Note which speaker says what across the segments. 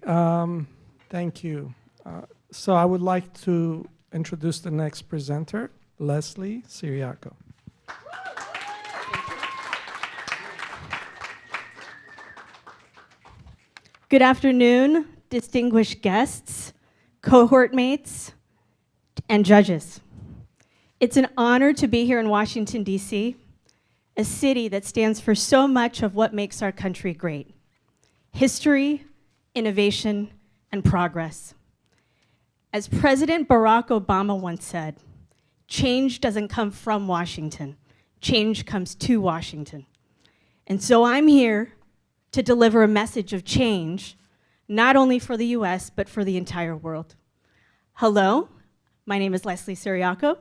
Speaker 1: Okay, thank you. So I would like to introduce the next presenter, Leslie Ciriaco.
Speaker 2: Good afternoon, distinguished guests, cohort mates, and judges. It's an honor to be here in Washington, D.C., a city that stands for so much of what makes our country great: history, innovation, and progress. As President Barack Obama once said, change doesn't come from Washington, change comes to Washington. And so I'm here to deliver a message of change, not only for the US, but for the entire world. Hello, my name is Leslie Ciriaco,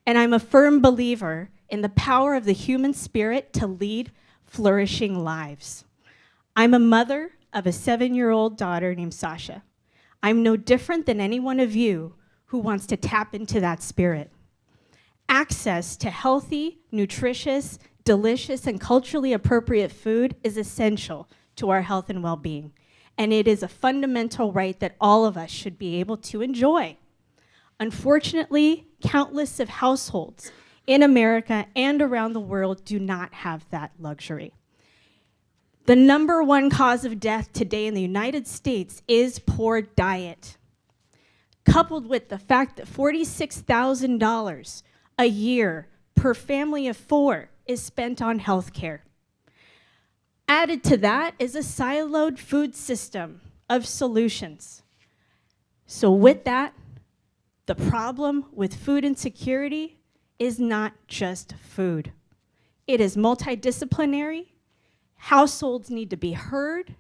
Speaker 2: and I'm a firm believer in the power of the human spirit to lead flourishing lives. I'm a mother of a 7-year-old daughter named Sasha. I'm no different than any one of you who wants to tap into that spirit. Access to healthy, nutritious, delicious, and culturally appropriate food is essential to our health and well-being, and it is a fundamental right that all of us should be able to enjoy. Unfortunately, countless of households in America and around the world do not have that luxury. The #1 cause of death today in the United States is poor diet, coupled with the fact that $46,000 a year per family of 4 is spent on health care. Added to that is a siloed food system of solutions. So with that, the problem with food insecurity is not just food. It is multidisciplinary. Households need to be heard,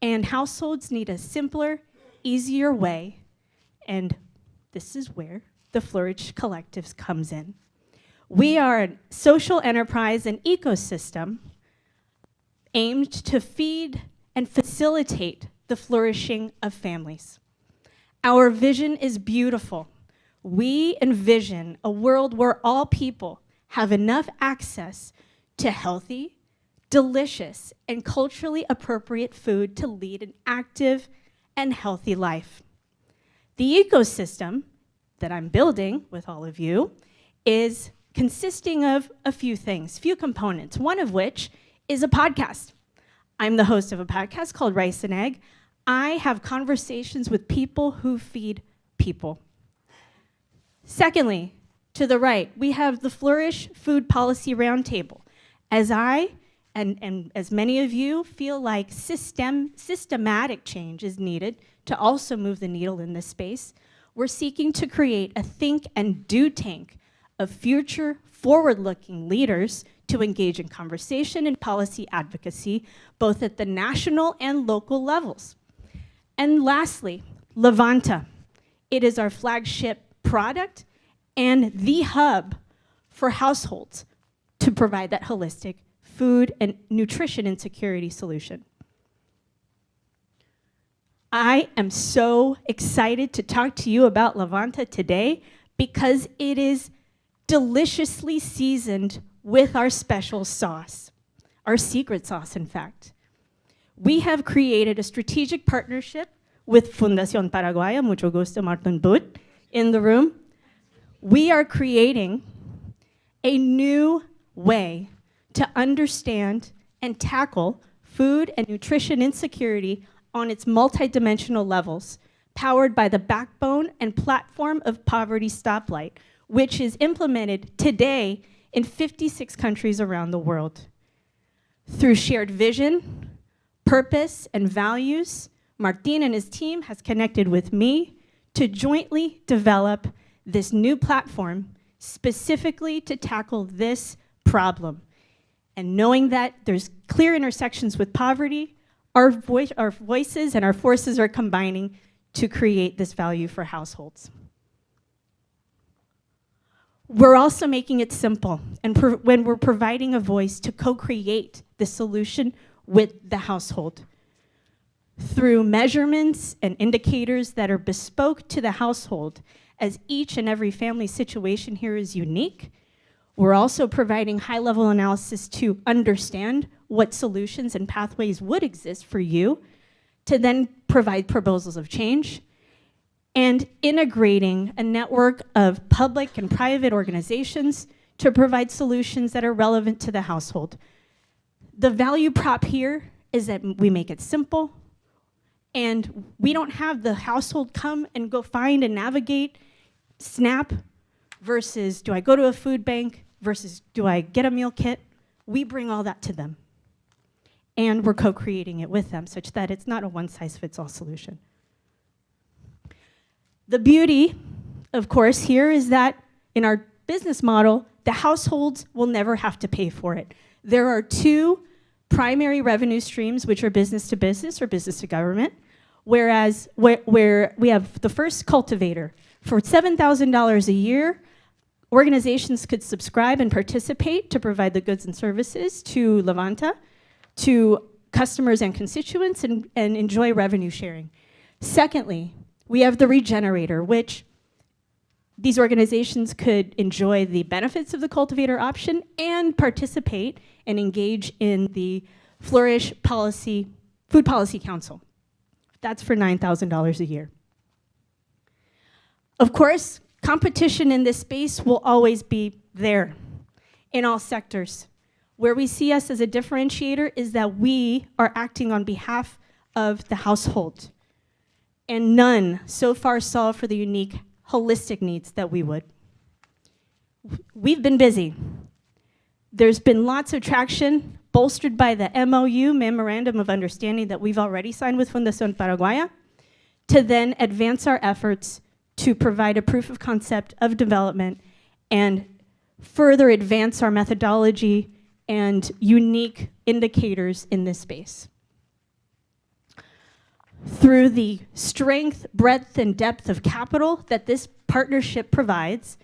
Speaker 2: and households need a simpler, easier way, and this is where the Flourish Collectives comes in. We are a social enterprise and ecosystem aimed to feed and facilitate the flourishing of families. Our vision is beautiful. We envision a world where all people have enough access to healthy, delicious, and culturally appropriate food to lead an active and healthy life. The ecosystem that I'm building with all of you is consisting of a few things, few components, one of which is a podcast. I'm the host of a podcast called Rice and Egg. I have conversations with people who feed people. Secondly, to the right, we have the Flourish Food Policy Roundtable. As I and as many of you feel like systematic change is needed to also move the needle in this space, we're seeking to create a think and do tank of future forward-looking leaders to engage in conversation and policy advocacy, both at the national and local levels. And lastly, Levanta. It is our flagship product and the hub for households to provide that holistic food and nutrition insecurity solution. I am so excited to talk to you about Levanta today because it is deliciously seasoned with our special sauce, our secret sauce, in fact. We have created a strategic partnership with Fundación Paraguaya, mucho gusto, Martin Bud, in the room. We are creating a new way to understand and tackle food and nutrition insecurity on its multidimensional levels, powered by the backbone and platform of Poverty Stoplight, which is implemented today in 56 countries around the world. Through shared vision, purpose, and values, Martin and his team has connected with me to jointly develop this new platform specifically to tackle this problem. And knowing that there's clear intersections with poverty, our voices and our forces are combining to create this value for households. We're also making it simple, and when we're providing a voice to co-create the solution with the household. Through measurements and indicators that are bespoke to the household, as each and every family situation here is unique, we're also providing high-level analysis to understand what solutions and pathways would exist for you to then provide proposals of change, and integrating a network of public and private organizations to provide solutions that are relevant to the household. The value prop here is that we make it simple, and we don't have the household come and go find and navigate SNAP versus do I go to a food bank versus do I get a meal kit. We bring all that to them. And we're co-creating it with them such that it's not a one-size-fits-all solution. The beauty, of course, here is that in our business model, the households will never have to pay for it. There are two primary revenue streams, which are business to business or business to government, whereas where we have the first cultivator. For $7,000 a year, organizations could subscribe and participate to provide the goods and services to Levanta, to customers and constituents, and enjoy revenue sharing. Secondly, we have the regenerator, which these organizations could enjoy the benefits of the cultivator option and participate and engage in the Flourish policy, Food Policy Council. That's for $9,000 a year. Of course, competition in this space will always be there in all sectors. Where we see us as a differentiator is that we are acting on behalf of the household, and none so far solve for the unique holistic needs that we would. We've been busy. There's been lots of traction bolstered by the MOU, Memorandum of Understanding, that we've already signed with Fundación Paraguaya, to then advance our efforts to provide a proof of concept of development and further advance our methodology and unique indicators in this space. Through the strength, breadth, and depth of capital that this partnership provides,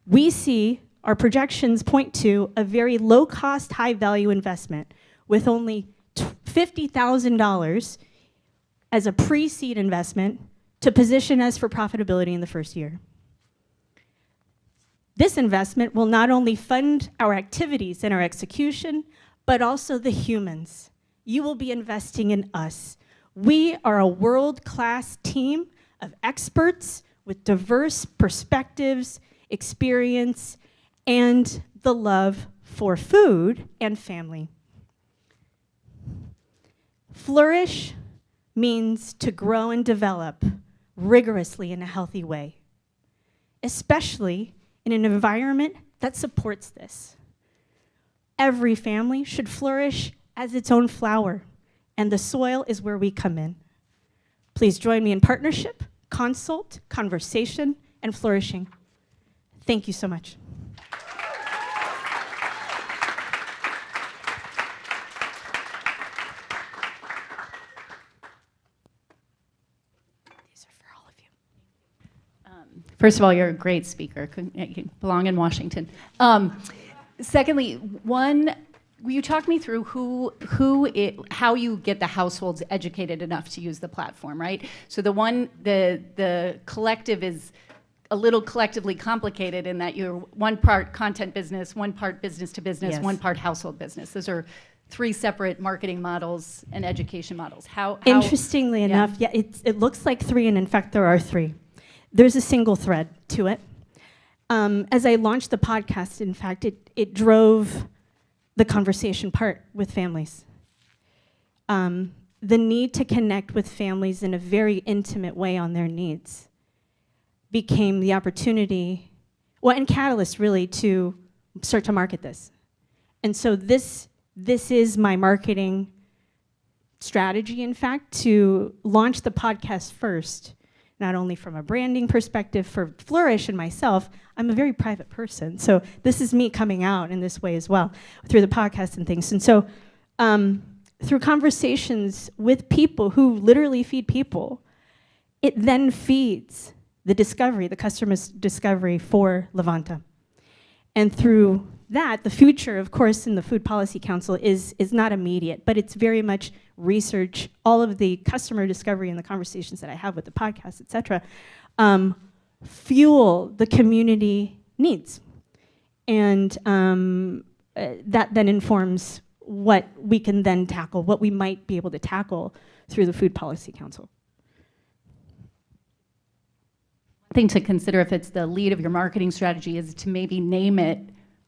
Speaker 2: we see our projections point to a very low-cost, high-value investment with only $50,000 as a pre-seed investment to position us for profitability in the first year. This investment will not only fund our activities and our execution, but also the humans. You will be investing in us. We are a world-class team of experts with diverse perspectives, experience, and the love for food and family. Flourish means to grow and develop rigorously in a healthy way, especially in an environment that supports this. Every family should flourish as its own flower, and the soil is where we come in. Please join me in partnership, consult, conversation, and flourishing. Thank you so much. These are for all of you.
Speaker 3: First of all, you're a great speaker. You belong in Washington. Secondly, will you talk me through how you get the households educated enough to use the platform, right? So the collective is a little collectively complicated in that you're one part content business, one part business to business,
Speaker 2: Yes.
Speaker 3: one part household business. Those are three separate marketing models and education models. How
Speaker 2: Interestingly enough, it looks like three, and in fact, there are three. There's a single thread to it. As I launched the podcast, in fact, it drove the conversation part with families. The need to connect with families in a very intimate way on their needs became the opportunity, and catalyst really, to start to market this. And so this is my marketing strategy, in fact, to launch the podcast first, not only from a branding perspective for Flourish and myself. I'm a very private person, so this is me coming out in this way as well, through the podcast and things. And so through conversations with people who literally feed people, it then feeds the discovery, the customer's discovery for Levanta. And through that, the future, of course, in the Food Policy Council is not immediate, but it's very much research, all of the customer discovery and the conversations that I have with the podcast, et cetera, fuel the community needs. And that then informs what we can then tackle, what we might be able to tackle through the Food Policy Council.
Speaker 3: Thing to consider if it's the lead of your marketing strategy is to maybe name it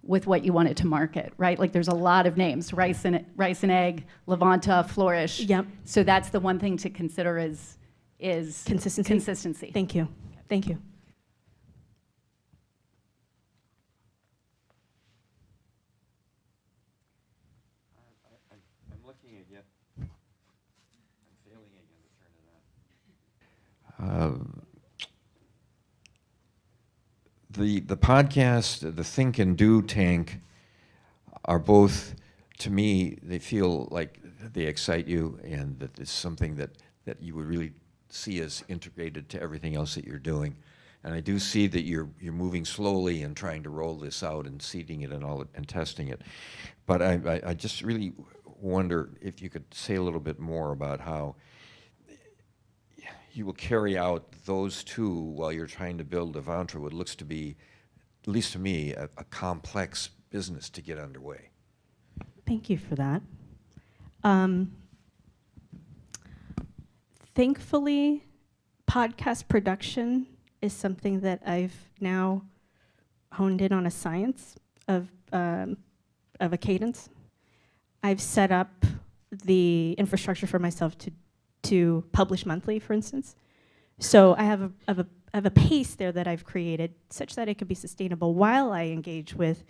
Speaker 3: with what you want it to market, right? Like there's a lot of names, rice and egg, Levanta, Flourish.
Speaker 2: Yep.
Speaker 3: So that's the one thing to consider is consistency.
Speaker 2: Thank you. Thank you.
Speaker 4: I'm looking again. I'm failing again to turn it on. The podcast, the Think and Do tank, are both, to me, they feel like they excite you and that it's something that you would really see as integrated to everything else that you're doing. And I do see that you're moving slowly and trying to roll this out and seeding it and testing it. But I just really wonder if you could say a little bit more about how you will carry out those two while you're trying to build Levanta, what looks to be, at least to me, a complex business to get underway.
Speaker 2: Thank you for that. Thankfully, podcast production is something that I've now honed in on a science of a cadence. I've set up the infrastructure for myself to publish monthly, for instance. So I have a pace there that I've created such that it could be sustainable while I engage with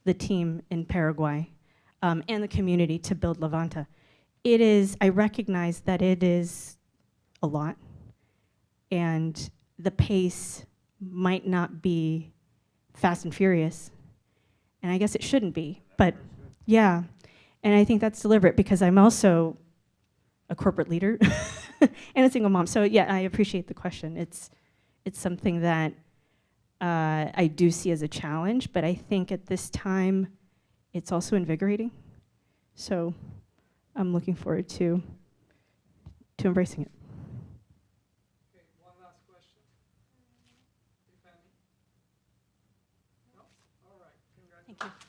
Speaker 2: the team in Paraguay and the community to build Levanta. I recognize that it is a lot, and the pace might not be fast and furious, and I guess it shouldn't be, but yeah. And I think that's deliberate because I'm also a corporate leader and a single mom. So yeah, I appreciate the question. It's something that I do see as a challenge, but I think at this time, it's also invigorating. So I'm looking forward to embracing it.
Speaker 1: Okay, one last question. If any? No? All right, congratulations.
Speaker 2: Thank you.